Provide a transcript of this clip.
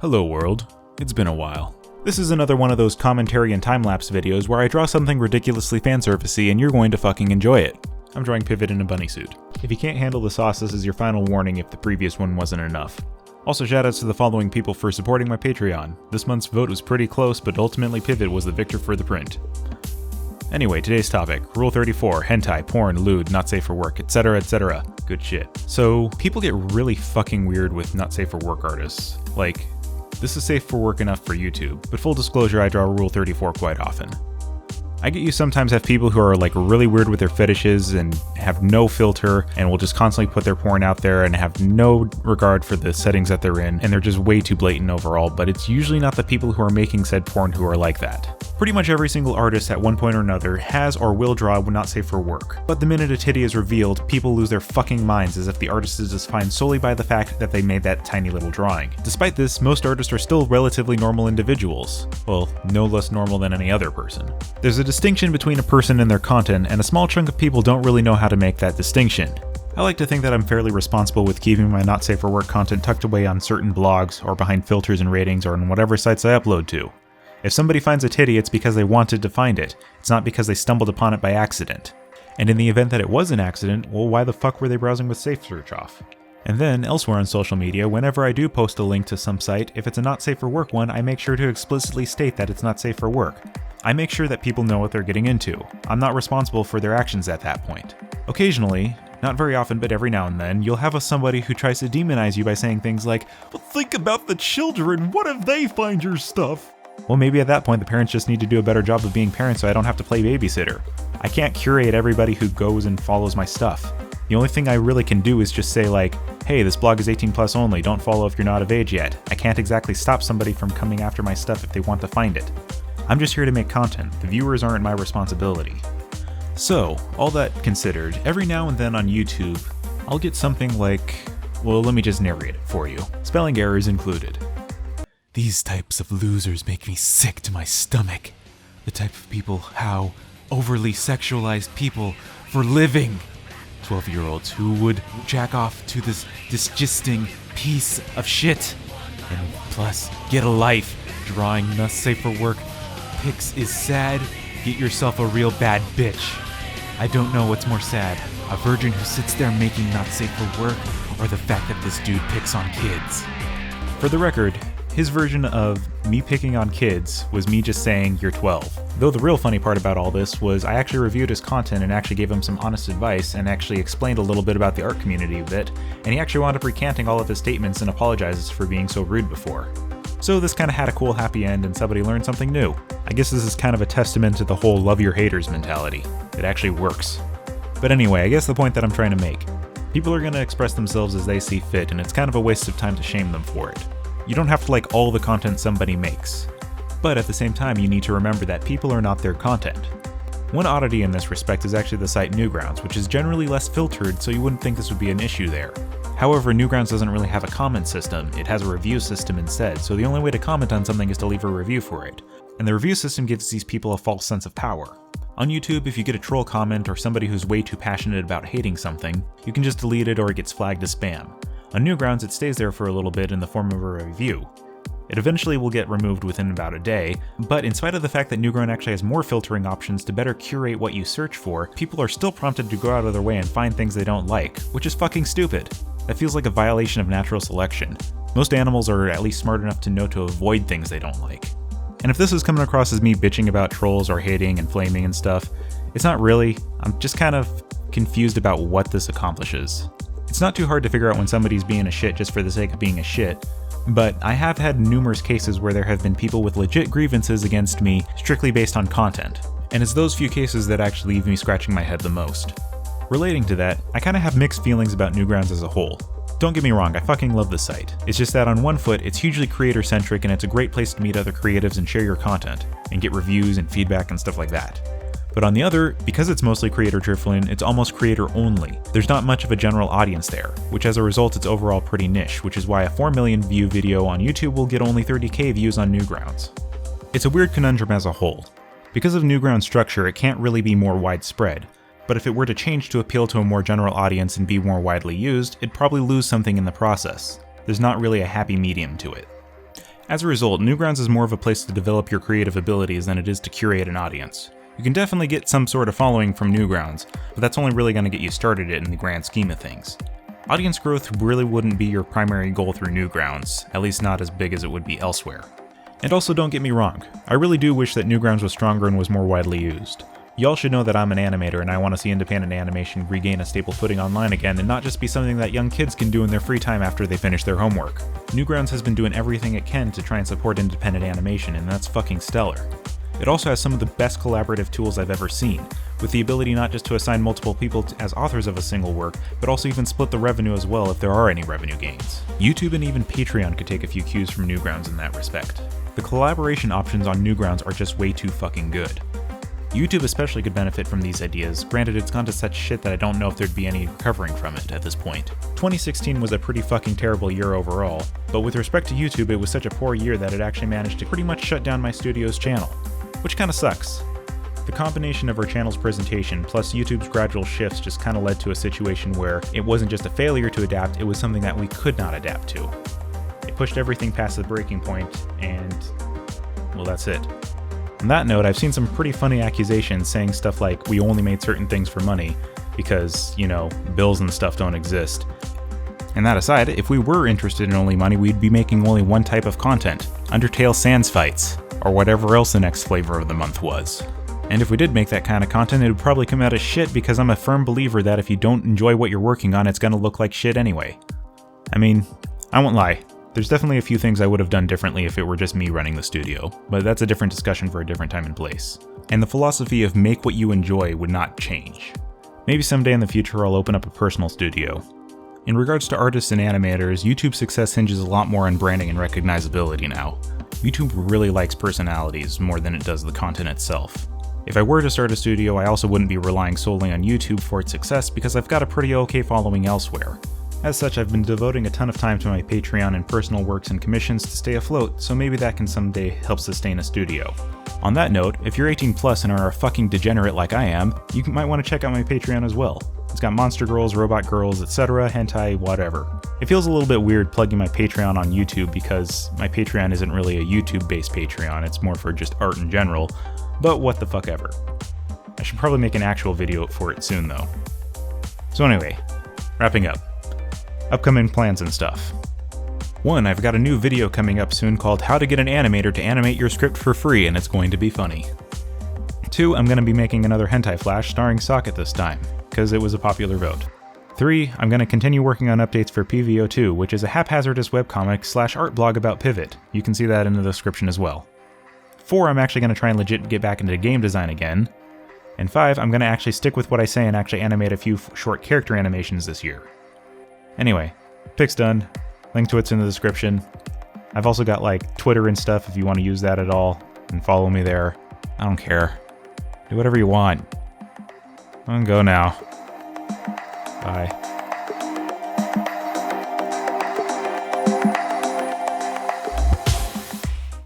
Hello world, it's been a while. This is another one of those commentary and time-lapse videos where I draw something ridiculously fanservice-y and you're going to fucking enjoy it. I'm drawing Pivot in a bunny suit. If you can't handle the sauce, this is your final warning if the previous one wasn't enough. Also shoutouts to the following people for supporting my Patreon. This month's vote was pretty close, but ultimately Pivot was the victor for the print. Anyway, today's topic, Rule 34, hentai, porn, lewd, not safe for work, etc, etc. Good shit. So, people get really fucking weird with not safe for work artists. Like, this is safe for work enough for YouTube, but full disclosure, I draw Rule 34 quite often. I get you sometimes have people who are like really weird with their fetishes and have no filter and will just constantly put their porn out there and have no regard for the settings that they're in, and they're just way too blatant overall, but it's usually not the people who are making said porn who are like that. Pretty much every single artist at one point or another has or will draw when not safe for work, but the minute a titty is revealed, people lose their fucking minds as if the artist is defined solely by the fact that they made that tiny little drawing. Despite this, most artists are still relatively normal individuals. Well, no less normal than any other person. There's a distinction between a person and their content, and a small chunk of people don't really know how to make that distinction. I like to think that I'm fairly responsible with keeping my not safe for work content tucked away on certain blogs, or behind filters and ratings, or on whatever sites I upload to. If somebody finds a titty, it's because they wanted to find it. It's not because they stumbled upon it by accident. And in the event that it was an accident, well, why the fuck were they browsing with safe search off? And then, elsewhere on social media, whenever I do post a link to some site, if it's a not safe for work one, I make sure to explicitly state that it's not safe for work. I make sure that people know what they're getting into. I'm not responsible for their actions at that point. Occasionally, not very often, but every now and then, you'll have somebody who tries to demonize you by saying things like, "Well, think about the children, what if they find your stuff?" Well, maybe at that point the parents just need to do a better job of being parents so I don't have to play babysitter. I can't curate everybody who goes and follows my stuff. The only thing I really can do is just say like, hey, this blog is 18 plus only, don't follow if you're not of age yet. I can't exactly stop somebody from coming after my stuff if they want to find it. I'm just here to make content. The viewers aren't my responsibility. So, all that considered, every now and then on YouTube, I'll get something like, well, let me just narrate it for you. Spelling errors included. These types of losers make me sick to my stomach. The type of people how overly sexualized people for living. 12-year-olds who would jack off to this disgusting piece of shit. And plus, get a life. Drawing not safe for work pics is sad. Get yourself a real bad bitch. I don't know what's more sad. A virgin who sits there making not safe for work, or the fact that this dude picks on kids. For the record, his version of me picking on kids was me just saying, you're 12. Though the real funny part about all this was I actually reviewed his content and actually gave him some honest advice and actually explained a little bit about the art community a bit, and he actually wound up recanting all of his statements and apologizes for being so rude before. So this kind of had a cool happy end and somebody learned something new. I guess this is kind of a testament to the whole love your haters mentality. It actually works. But anyway, I guess the point that I'm trying to make. People are going to express themselves as they see fit, and it's kind of a waste of time to shame them for it. You don't have to like all the content somebody makes. But at the same time, you need to remember that people are not their content. One oddity in this respect is actually the site Newgrounds, which is generally less filtered, so you wouldn't think this would be an issue there. However, Newgrounds doesn't really have a comment system, it has a review system instead, so the only way to comment on something is to leave a review for it. And the review system gives these people a false sense of power. On YouTube, if you get a troll comment or somebody who's way too passionate about hating something, you can just delete it or it gets flagged as spam. On Newgrounds, it stays there for a little bit in the form of a review. It eventually will get removed within about a day, but in spite of the fact that Newgrounds actually has more filtering options to better curate what you search for, people are still prompted to go out of their way and find things they don't like, which is fucking stupid. That feels like a violation of natural selection. Most animals are at least smart enough to know to avoid things they don't like. And if this is coming across as me bitching about trolls or hating and flaming and stuff, it's not really. I'm just kind of confused about what this accomplishes. It's not too hard to figure out when somebody's being a shit just for the sake of being a shit, but I have had numerous cases where there have been people with legit grievances against me strictly based on content, and it's those few cases that actually leave me scratching my head the most. Relating to that, I kinda have mixed feelings about Newgrounds as a whole. Don't get me wrong, I fucking love the site. It's just that on one foot, it's hugely creator-centric and it's a great place to meet other creatives and share your content, and get reviews and feedback and stuff like that. But on the other, because it's mostly creator-driven, it's almost creator-only. There's not much of a general audience there, which as a result it's overall pretty niche, which is why a 4 million view video on YouTube will get only 30k views on Newgrounds. It's a weird conundrum as a whole. Because of Newgrounds' structure, it can't really be more widespread, but if it were to change to appeal to a more general audience and be more widely used, it'd probably lose something in the process. There's not really a happy medium to it. As a result, Newgrounds is more of a place to develop your creative abilities than it is to curate an audience. You can definitely get some sort of following from Newgrounds, but that's only really going to get you started in the grand scheme of things. Audience growth really wouldn't be your primary goal through Newgrounds, at least not as big as it would be elsewhere. And also, don't get me wrong, I really do wish that Newgrounds was stronger and was more widely used. Y'all should know that I'm an animator and I want to see independent animation regain a stable footing online again and not just be something that young kids can do in their free time after they finish their homework. Newgrounds has been doing everything it can to try and support independent animation, and that's fucking stellar. It also has some of the best collaborative tools I've ever seen, with the ability not just to assign multiple people as authors of a single work, but also even split the revenue as well if there are any revenue gains. YouTube and even Patreon could take a few cues from Newgrounds in that respect. The collaboration options on Newgrounds are just way too fucking good. YouTube especially could benefit from these ideas, granted it's gone to such shit that I don't know if there'd be any recovering from it at this point. 2016 was a pretty fucking terrible year overall, but with respect to YouTube it was such a poor year that it actually managed to pretty much shut down my studio's channel, which kinda sucks. The combination of our channel's presentation plus YouTube's gradual shifts just kinda led to a situation where it wasn't just a failure to adapt, it was something that we could not adapt to. It pushed everything past the breaking point, and well, that's it. On that note, I've seen some pretty funny accusations saying stuff like we only made certain things for money because, you know, bills and stuff don't exist. And that aside, if we were interested in only money, we'd be making only one type of content, Undertale Sans fights, or whatever else the next flavor of the month was. And if we did make that kind of content, it would probably come out as shit because I'm a firm believer that if you don't enjoy what you're working on, it's gonna look like shit anyway. I mean, I won't lie. There's definitely a few things I would have done differently if it were just me running the studio, but that's a different discussion for a different time and place. And the philosophy of make what you enjoy would not change. Maybe someday in the future I'll open up a personal studio. In regards to artists and animators, YouTube's success hinges a lot more on branding and recognizability now. YouTube really likes personalities more than it does the content itself. If I were to start a studio, I also wouldn't be relying solely on YouTube for its success because I've got a pretty okay following elsewhere. As such, I've been devoting a ton of time to my Patreon and personal works and commissions to stay afloat, so maybe that can someday help sustain a studio. On that note, if you're 18 plus and are a fucking degenerate like I am, you might want to check out my Patreon as well. It's got monster girls, robot girls, etc., hentai, whatever. It feels a little bit weird plugging my Patreon on YouTube because my Patreon isn't really a YouTube-based Patreon, it's more for just art in general, but what the fuck ever. I should probably make an actual video for it soon though. So anyway, wrapping up. Upcoming plans and stuff. 1, I've got a new video coming up soon called How to Get an Animator to Animate Your Script for Free, and it's going to be funny. 2, I'm going to be making another hentai flash starring Socket this time, because it was a popular vote. 3, I'm going to continue working on updates for PVO2, which is a haphazardous webcomic / art blog about Pivot. You can see that in the description as well. 4, I'm actually going to try and legit get back into game design again. And 5, I'm going to actually stick with what I say and actually animate a few short character animations this year. Anyway, pic's done. Link to it's in the description. I've also got like Twitter and stuff if you want to use that at all, and follow me there. I don't care. Do whatever you want. I'm gonna go now. Bye.